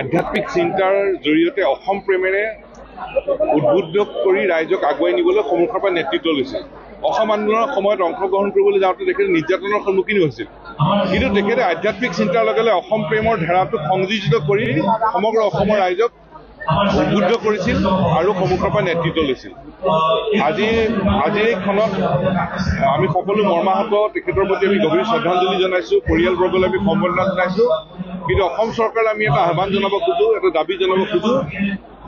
আধ্যাত্মিক চিন্তাৰ জৰিয়তে অসম প্ৰেমেৰে উদ্বুদ্ধ কৰি ৰাইজক আগুৱাই নিবলৈ সন্মুখৰ পৰা নেতৃত্ব লৈছিল। অসম আন্দোলনৰ সময়ত অংশগ্ৰহণ কৰিবলৈ যাওঁতে তেখেতে নিৰ্যাতনৰ সন্মুখীন হৈছিল, কিন্তু তেখেতে আধ্যাত্মিক চিন্তাৰ লগে লগে অসম প্ৰেমৰ ধাৰাটোক সংযোজিত কৰি সমগ্ৰ অসমৰ ৰাইজক উদ্বুদ্ধ কৰিছিল আৰু সন্মুখৰ পৰা নেতৃত্ব লৈছিল। আজি এই ক্ষণত আমি সকলো মৰ্মাহত তেখেতৰ প্ৰতি আমি গভীৰ শ্ৰদ্ধাঞ্জলি জনাইছোঁ, পৰিয়ালবৰ্গলৈ আমি সম্বৰ্ধনা জনাইছোঁ। কিন্তু অসম চৰকাৰলৈ আমি এটা আহ্বান জনাব খোজোঁ, এটা দাবী জনাব খোজোঁ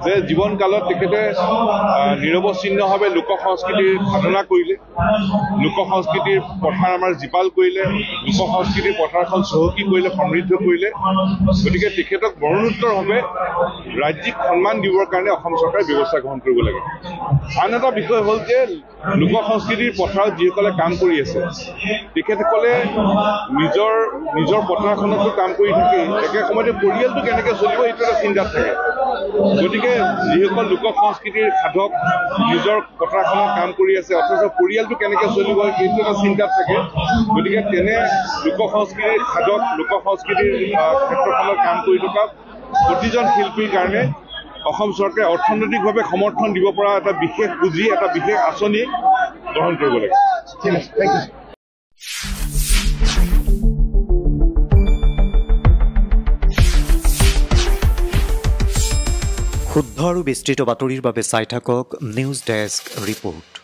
যে জীৱনকালত তেখেতে নিৰৱচ্ছিন্নভাৱে লোক সংস্কৃতিৰ সাধনা কৰিলে, লোক সংস্কৃতিৰ পথাৰ আমাৰ জীপাল কৰিলে, লোক সংস্কৃতিৰ পথাৰখন চহকী কৰিলে, সমৃদ্ধ কৰিলে। গতিকে তেখেতক মৰণোত্তৰভাৱে ৰাজ্যিক সন্মান দিবৰ কাৰণে অসম চৰকাৰে ব্যৱস্থা গ্ৰহণ কৰিব লাগে। আন এটা বিষয় হ'ল যে লোক সংস্কৃতিৰ পথাৰত যিসকলে কাম কৰি আছে তেখেতসকলে নিজৰ পথাৰখনতো কাম কৰি থাকি একে সময়তে পৰিয়ালটো কেনেকৈ চলিব এইটো এটা চিন্তাত থাকে। গতিকে যিসকল লোক সংস্কৃতিৰ সাধক নিজৰ পথাৰখনত কাম কৰি আছে অথচ পৰিয়ালটো কেনেকৈ চলিব সেইটো এটা চিন্তাত থাকে। গতিকে তেনে লোক সংস্কৃতিৰ সাধক, লোক সংস্কৃতিৰ ক্ষেত্ৰখনত কাম কৰি থকা প্ৰতিজন শিল্পীৰ কাৰণে অসম চৰকাৰে অৰ্থনৈতিকভাৱে সমৰ্থন দিব পৰা এটা বিশেষ পুঁজি, এটা বিশেষ আঁচনি গ্ৰহণ কৰিব লাগে। ঠিক আছে, থেংক ইউ। শুদ্ধ আৰু বিস্তৃত বাতৰিৰ বাবে চাই থাকক নিউজ ডেস্ক ৰিপোৰ্ট।